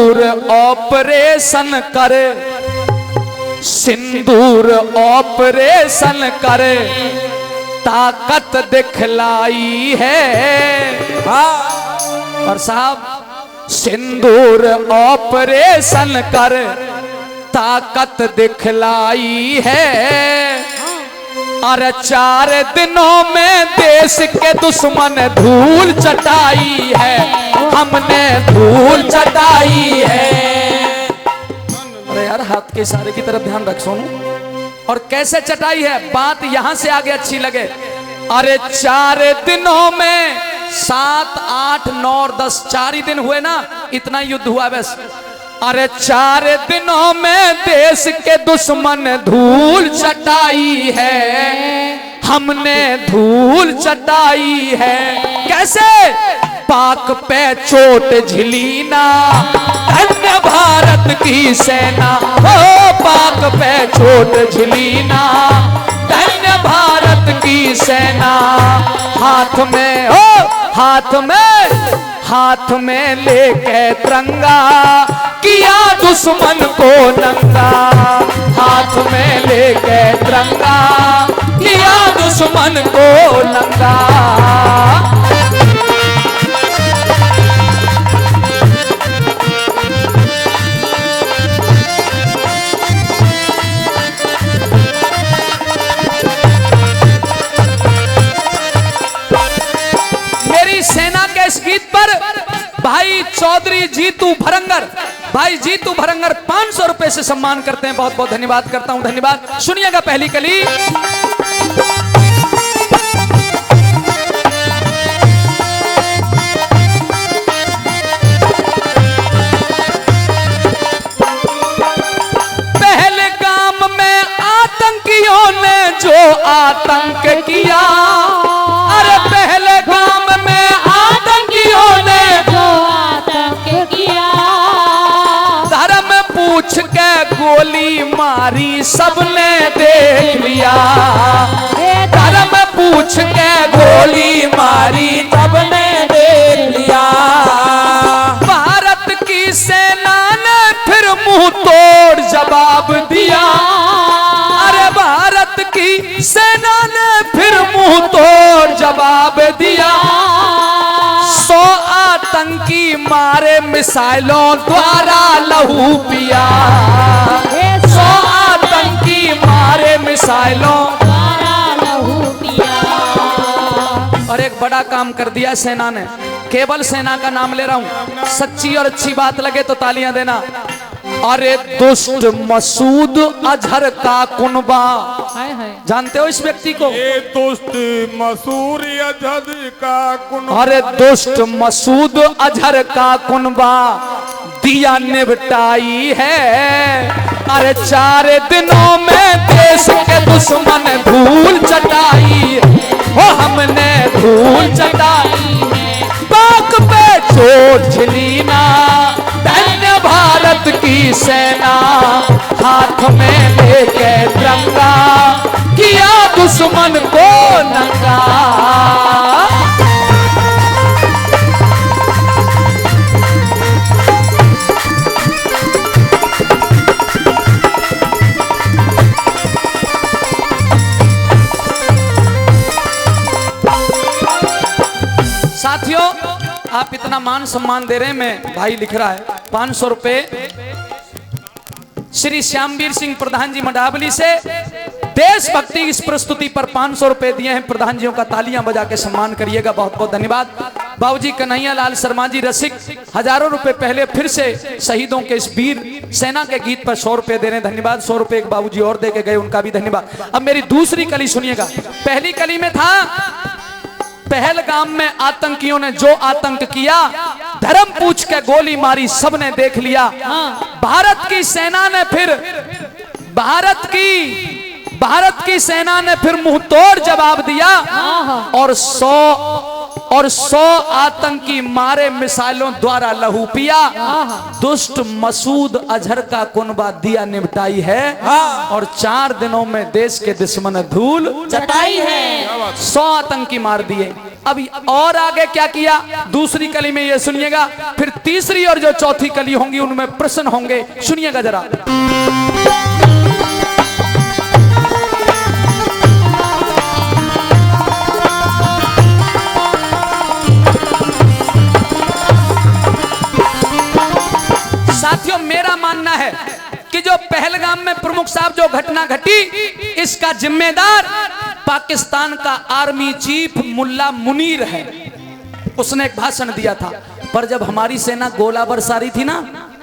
सिंदूर operation करे, सिंदूर operation करे, ताकत दिखलाई है। और साहब सिंदूर ऑपरेशन कर ताकत दिखलाई है। और 4 दिनों में देश के दुश्मन धूल चटाई है, हमने धूल चटाई है। अरे यार हाथ के इशारे की तरफ ध्यान रख सोनू। और कैसे चटाई है, बात यहां से आगे अच्छी लगे। अरे 4 दिनों में 7, 8, 9 और 10 4 ही दिन हुए ना, इतना युद्ध हुआ बस। अरे 4 दिनों में देश के दुश्मन धूल चटाई है, हमने धूल चटाई है। कैसे? पाक पे चोट झिली ना, धन्य भारत की सेना। हो पाक पे चोट झिली ना, धन्य भारत की सेना। हाथ में हो, हाथ में लेके तिरंगा, किया दुश्मन को नंगा। हाथ में लेके तिरंगा, किया दुश्मन को नंगा। इस गीत पर भाई चौधरी जीतू भरंगर, भाई जीतू भरंगर 500 रुपए से सम्मान करते हैं। बहुत बहुत धन्यवाद करता हूं, धन्यवाद। सुनिएगा पहली कली। पहलगाम में आतंकियों ने जो आतंक किया, अरे पहलगाम में पूछ के गोली मारी सबने देख लिया। धर्म पूछ के गोली मारी सबने देख लिया। भारत की सेना ने फिर मुंह तोड़ जवाब दिया। अरे भारत की सेना ने फिर मुंह तोड़ जवाब दिया। 100 आतंकी मारे मिसाइलों द्वारा लहू पिया। 100 आतंकी मारे मिसाइलों द्वारा लहू पिया। और एक बड़ा काम कर दिया सेना ने, केवल सेना का नाम ले रहा हूं, सच्ची और अच्छी बात लगे तो तालियां देना। अरे दुष्ट मसूद अजहर का कुनबा, जानते हो इस व्यक्ति को? ये दुष्ट मसूद अजहर का कुनबा। अरे दुष्ट मसूद अजहर का कुनबा दिया निपटाई है। अरे 4 दिनों में देश के दुश्मन धूल चटाई, हो हमने धूल चटाई। पाक पे चोट झिली ना, धन्य भारत की सेना। हाथ में लेके तिरंगा, किया दुश्मन को नंगा। साथियों आप इतना मान सम्मान दे रहे हैं, मैं भाई लिख रहा है 500 रुपए श्री श्यामवीर सिंह प्रधान जी मडावली से देशभक्ति इस प्रस्तुति पर 500 रुपए दिए हैं। प्रधान जियों का तालियां बजा के सम्मान करिएगा, बहुत बहुत धन्यवाद। बाबूजी कन्हैया लाल शर्मा जी रसिक हजारों रुपए पहले फिर से शहीदों के इस वीर सेना के गीत पर 100 रुपए दे रहे हैं, धन्यवाद। 100 रुपए एक बाबूजी और दे के गए, उनका भी धन्यवाद। अब मेरी दूसरी कली सुनिएगा। पहली कली में था पहलगाम में आतंकियों ने जो आतंक किया, धर्म पूछ के गोली मारी सबने देख लिया। भारत की सेना ने फिर भारत की सेना ने फिर मुंह तोड़ जवाब दिया और 100 आतंकी मारे मिसाइलों द्वारा लहू पिया। दुष्ट मसूद अजहर का कुनबा दिया निपटाई है और 4 दिनों में देश के दुश्मन धूल चटाई है। 100 आतंकी मार दिए। अभी और आगे क्या किया दूसरी कली में ये सुनिएगा, फिर तीसरी और जो चौथी कली होंगी उनमें प्रश्न होंगे, सुनिएगा जरा। साथियों मेरा मानना है कि जो पहलगाम में प्रमुख साहब जो घटना घटी, इसका जिम्मेदार पाकिस्तान का आर्मी चीफ मुल्ला मुनीर है। उसने एक भाषण दिया था, पर जब हमारी सेना गोला बरसारी थी ना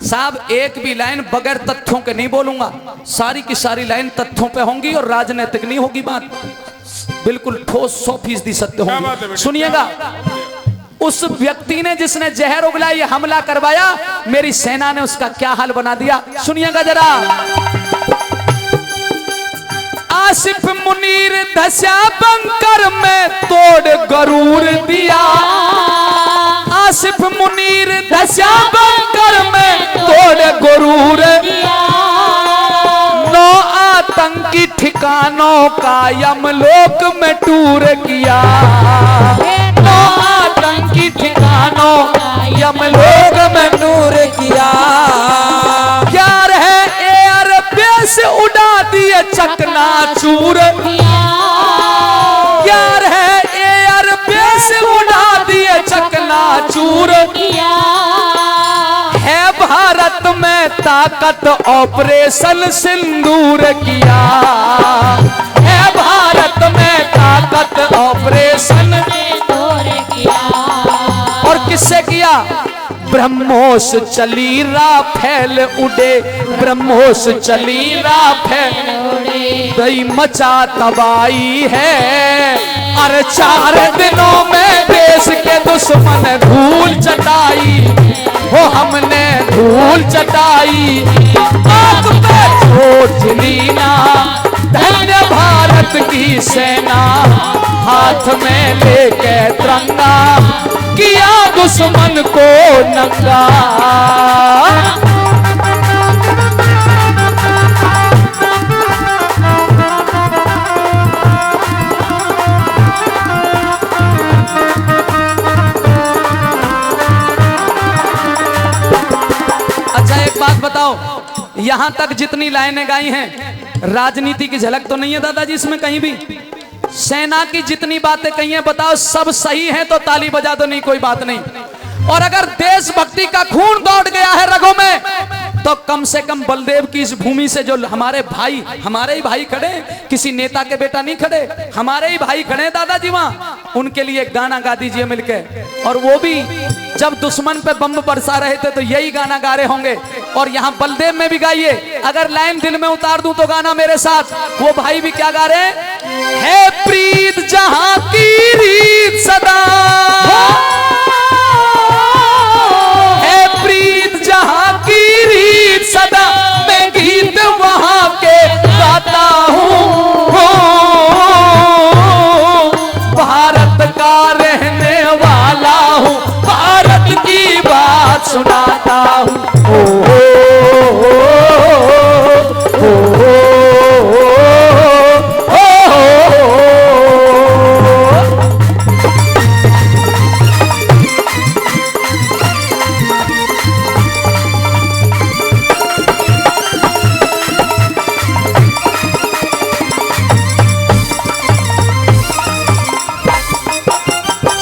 साहब, एक भी लाइन बगैर तथ्यों के नहीं बोलूंगा, सारी की सारी लाइन तथ्यों पे होंगी और राजनीतिक नहीं होगी बात, बिल्कुल ठोस 100% सत्य होगी। सुनिएगा, उस व्यक्ति ने जिसने जहर उगला ये हमला करवाया, मेरी सेना ने उसका क्या हाल बना दिया, सुनिएगा जरा। आसिफ मुनीर धस्या बंकर में तोड़ गरूर दिया, आसिफ मुनीर धस्या बंकर में तोड़ गरूर दिया, 9 आतंकी ठिकानों का यमलोक में टूर किया, 9 आतंकी ठिकानों यमलोक में टूर किया, क्या रहे एयरबेस उड़ा दिए चकनाचूर, क्या रहे एयरबेस उड़ा दिए चकनाचूर, है भारत में ताकत ऑपरेशन सिंदूर किया, है भारत में ताकत ऑपरेशन सिंदूर किया। और किससे किया? ब्रह्मोस चली राफेल उड़े, ब्रह्मोस चली राफेल उड़े, दई मचा तबाही है, अरे 4 दिनों में देश के दुश्मन धूल चटाई, वो हमने धूल चटाई, आग पे चोट लीना, धन्य भारत की सेना, हाथ में लेके तिरंगा, किया दुश्मन को नंगा। अच्छा एक बात बताओ, यहां तक जितनी लाइनें गाई हैं, राजनीति की झलक तो नहीं है दादाजी इसमें कहीं भी? सेना की जितनी बातें कही हैं बताओ सब सही हैं तो ताली बजा दो, नहीं कोई बात नहीं। और अगर देशभक्ति का खून दौड़ गया है रगों में, तो कम से कम बलदेव की इस भूमि से जो हमारे भाई, हमारे ही भाई खड़े, किसी नेता के बेटा नहीं खड़े, हमारे ही भाई खड़े दादाजी वहां, उनके लिए गाना गा दीजिए मिलके। और वो भी जब दुश्मन पे बम बरसा रहे थे तो यही गाना गा रहे होंगे, और यहाँ बलदेव में भी गाइए। अगर लाइन दिल में उतार दूं तो गाना मेरे साथ, वो भाई भी क्या गा रहे है, प्रीत जहां की रीत सदा, है प्रीत जहां की रीत सदा, मैं गीत वहां के गाता हूँ, भारत का रहने वाला हूँ, भारत की बात सुनाता हूँ,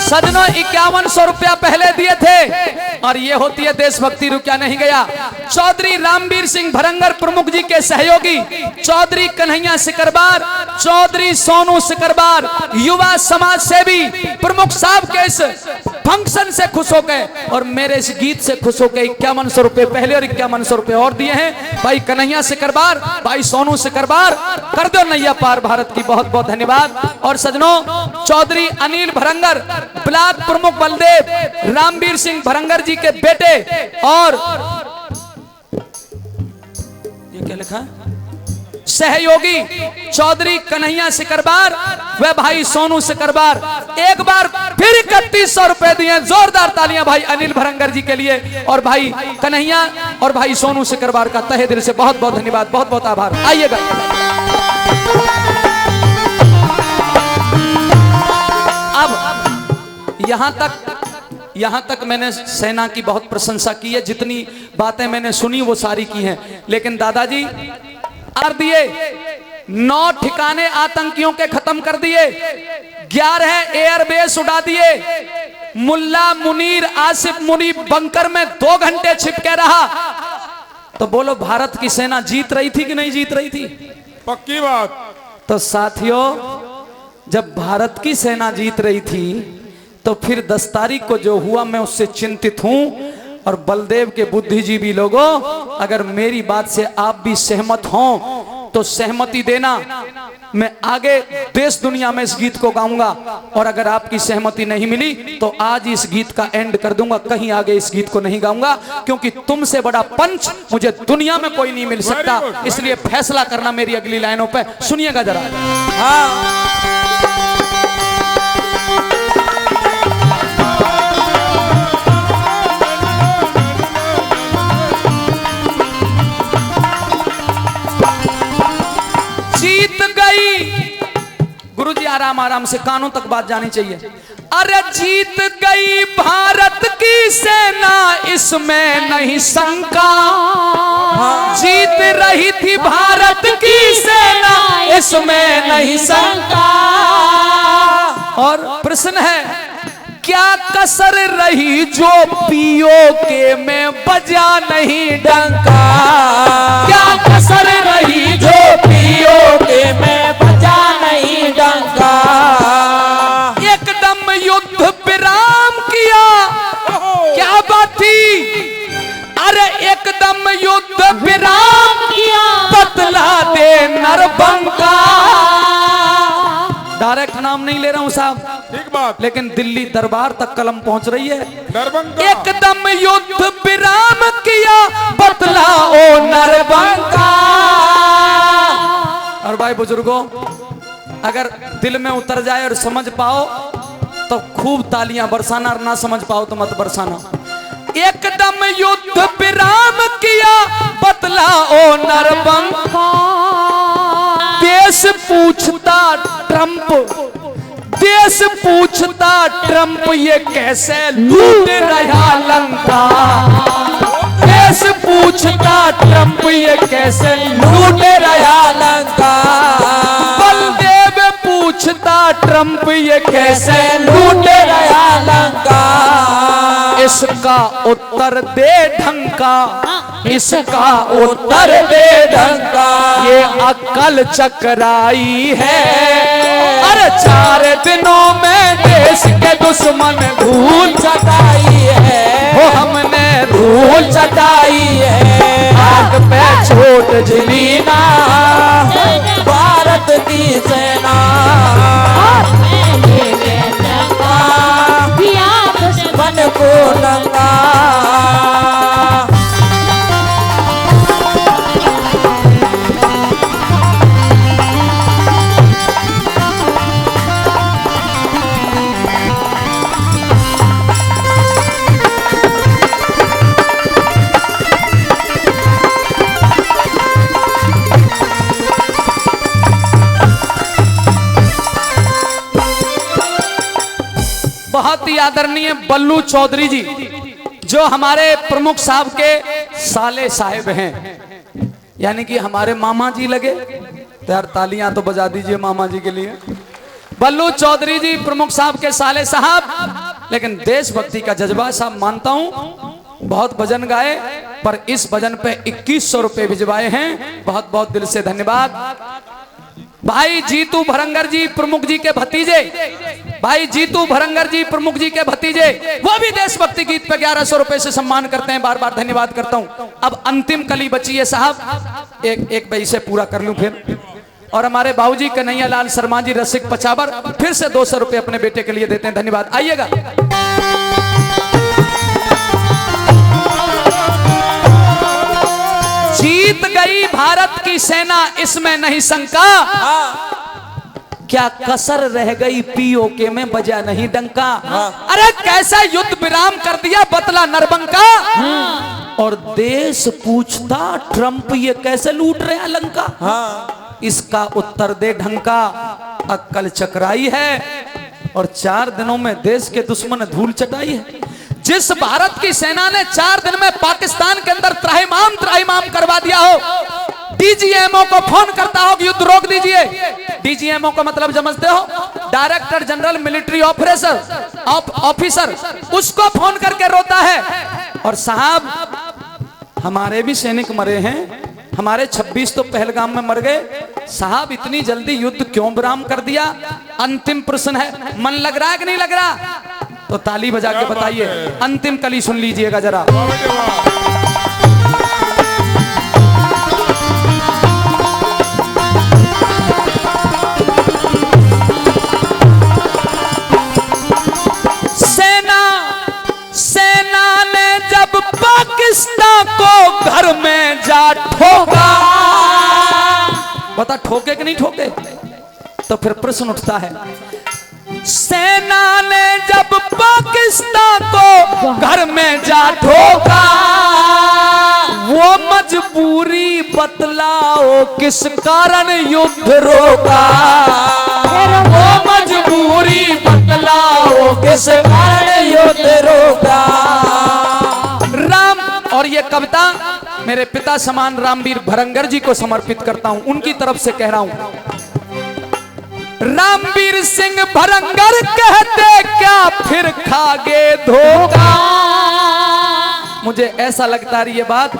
सजनों 5100 रुपया पहले दिए थे, और ये होती है देशभक्ति, रुपया नहीं गया। चौधरी रामवीर सिंह भरंगर प्रमुख जी के सहयोगी, चौधरी कन्हैया सिकरबार, चौधरी सोनू सिकरबार, युवा समाज सेवी प्रमुख साहब के इस फंक्शन से खुश हो गए और मेरे इस गीत से खुश हो गए। 5100 रुपए पहले और 5100 रुपए और दिए हैं भाई कन्हैया सिकरबार, भाई सोनू सिकरबार, कर दो नैया पार भारत की, बहुत बहुत धन्यवाद। और सजनों चौधरी अनिल भरंगर, ब्लॉक प्रमुख बलदेव रामवीर सिंह भरंगर जी के बेटे, और ये क्या लिखा है, सहयोगी चौधरी कन्हैया सिकरबार व भाई सोनू सिकरबार, एक बार फिर 3100 रुपए दिए। जोरदार तालियां भाई अनिल भरंगर जी के लिए और भाई कन्हैया और भाई सोनू सिकरबार का तहे दिल से बहुत बहुत धन्यवाद, बहुत बहुत आभार। आइएगा अब यहाँ तक मैंने सेना की बहुत प्रशंसा की है, जितनी बातें मैंने सुनी वो सारी की हैं। लेकिन दादाजी आर दिए, 9 ठिकाने आतंकियों के खत्म कर दिए, 11 एयरबेस उड़ा दिए, मुल्ला मुनीर आसिफ मुनी बंकर में 2 घंटे छिप के रहा। तो बोलो भारत की सेना जीत रही थी कि नहीं जीत रही थी? पक्की बात। तो साथियों, जब भारत की सेना जीत रही थी तो फिर 10 तारीख को जो हुआ मैं उससे चिंतित हूं। और बलदेव के बुद्धिजीवी लोगों, अगर मेरी बात से आप भी सहमत हों तो सहमति देना। मैं आगे देश दुनिया में इस गीत को गाऊंगा, और अगर आपकी सहमति नहीं मिली तो आज इस गीत का एंड कर दूंगा, कहीं आगे इस गीत को नहीं गाऊंगा, क्योंकि तुमसे बड़ा पंच मुझे दुनिया में कोई नहीं मिल सकता। इसलिए फैसला करना मेरी अगली लाइनों पे। सुनिएगा जरा। हाँ, गुरुजी आराम आराम से, कानों तक बात जानी चाहिए। अरे जीत गई भारत की सेना, इसमें नहीं शंका। जीत रही थी भारत की सेना, इसमें नहीं शंका। और प्रश्न है, क्या कसर रही जो पीओके में बजा नहीं डंका? क्या कसर रही जो पीओके में बजा नहीं डंका? एकदम युद्ध विराम किया, क्या बात थी? अरे एकदम युद्ध विराम किया, बतला दे नरबंका। डायरेक्ट नाम नहीं ले रहा हूं साहब, ठीक बात, लेकिन दिल्ली दरबार तक कलम पहुंच रही है। नरबंका। एकदम युद्ध विराम किया, बतला ओ नरबंका। और भाई बुजुर्गों, अगर दिल में उतर जाए और समझ पाओ तो खूब तालियां बरसाना, और ना समझ पाओ तो मत बरसाना। एकदम युद्ध विराम किया, बतला ओ नरबंका। देश पूछता ट्रंप, देश पूछता ट्रंप, ये कैसे लूट रहा लंका। देश पूछता ट्रंप, ये कैसे लूट रहा लंका। बलदेव पूछता ट्रंप, ये कैसे लूट रहा लंका। इसका उत्तर दे ढंका, इसका उत्तर दे ढंका। ये अक्ल चकराई है, अरे 4 दिनों में देश के दुश्मन धूल चटाई है। वो हमने धूल चटाई है, आग पे छोट जमीना भारत की सेना। दुश्मन को नंगा। बहुत ही आदरणीय बल्लू चौधरी जी, जो हमारे प्रमुख साहब के साले साहेब हैं, यानी कि हमारे मामा जी लगे। तो यार तालियां तो बजा दीजिए मामा जी के लिए। बल्लू चौधरी जी प्रमुख साहब के साले साहब, लेकिन देशभक्ति का जज्बा साहब मानता हूं। बहुत भजन गाए, पर इस भजन पे 2100 रुपए भिजवाए हैं। बहुत बहुत दिल से धन्यवाद। भाई जीतू भरंगर जी प्रमुख जी के भतीजे, भाई जीतू भरंगर जी प्रमुख जी के भतीजे, वो भी देशभक्ति गीत पे 1100 रुपए से सम्मान करते हैं। बार बार धन्यवाद करता हूं। अब अंतिम कली बची है साहब, एक भाई से पूरा कर लूं फिर। और हमारे बाबूजी कन्हैया लाल शर्मा जी रसिक पचावर फिर से 200 रुपए अपने बेटे के लिए देते हैं। धन्यवाद। आइएगा। जीत गई भारत की सेना, इसमें नहीं शंका। क्या कसर रह गई पीओके में बजा नहीं डंका। अरे कैसा युद्ध विराम कर दिया, बतला नरबंका। और देश पूछता ट्रंप, ये कैसे लूट रहे हैं लंका। इसका उत्तर दे ढंका। अक्ल चकराई है, और 4 दिनों में देश के दुश्मन ने धूल चटाई है। जिस भारत की सेना ने 4 दिन में पाकिस्तान के अंदर त्राहिमाम करवा दिया हो, डीजीएमओ को फोन करता हो कि युद्ध रोक दीजिए। डीजीएमओ का मतलब समझते हो? डायरेक्टर जनरल मिलिट्री ऑफिसर, उसको फोन करके रोता है। और साहब हमारे भी सैनिक मरे हैं, हमारे 26 तो पहलगाम में मर गए। साहब इतनी जल्दी युद्ध क्यों विराम कर दिया? अंतिम प्रश्न है। मन लग रहा है कि नहीं लग रहा? तो ताली बजा के बताइए। अंतिम कली सुन लीजिएगा जरा। सेना ने जब पाकिस्तान को घर में जा ठोका, बता ठोके कि नहीं ठोके? तो फिर प्रश्न उठता है, सेना ने जब पाकिस्तान को घर में जा ठोका, वो मजबूरी बतलाओ किस कारण युद्ध रोका। वो मजबूरी बतलाओ किस कारण युद्ध रोका। राम, और ये कविता मेरे पिता समान रामवीर भरंगर जी को समर्पित करता हूं, उनकी तरफ से कह रहा हूं। रामवीर सिंह भरंगर कहते क्या फिर खागे धोखा। मुझे ऐसा लगता है ये बात,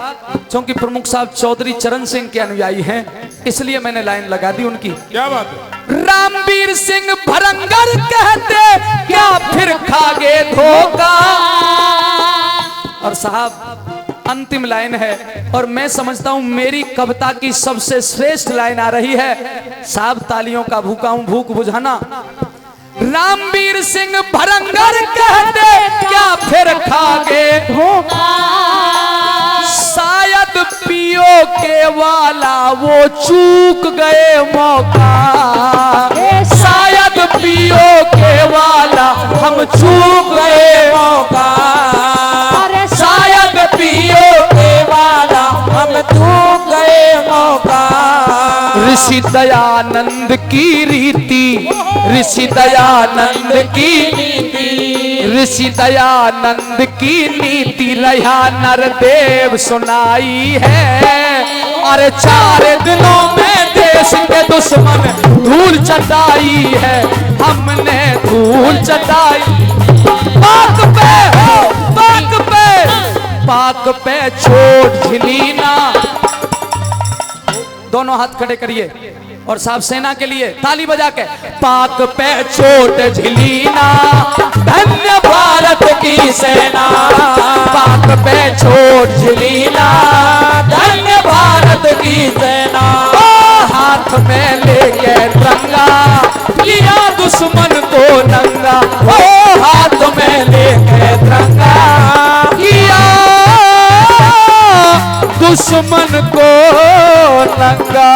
क्योंकि प्रमुख साहब चौधरी चरण सिंह के अनुयायी हैं, इसलिए मैंने लाइन लगा दी उनकी। क्या बात है? रामवीर सिंह भरंगर कहते क्या फिर खागे धोखा। और साहब अंतिम लाइन है, और मैं समझता हूं मेरी कविता की सबसे श्रेष्ठ लाइन आ रही है। साहब तालियों का भूखा हूं, भूख बुझाना। रामवीर सिंह भरंगर कहते क्या फिर खागे धोखा। शायद पियो के वाला वो चूक गए मौका। शायद पियो के वाला हम चूक गए मौका। शायद पियो के वाला हम चूक गए मौका। ऋषि दयानंद की रीति, ऋषि दयानंद की नीति, ऋषि दयानंद की नीति रहा नरदेव सुनाई है। और 4 दिनों में देश के दुश्मन धूल चटाई है, हमने धूल चटाई। पाक पे हो, पाक पे चोट झिली ना। दोनों हाथ खड़े करिए और साहब सेना के लिए ताली बजा के। पाक पे चोट झिली ना, धन्य भारत की सेना। पाक पे चोट झिली ना, धन्य भारत की सेना। हाथ में लेके तिरंगा लिया दुश्मन को नंगा। ओ हाथ में लेके तिरंगा लिया दुश्मन को नंगा।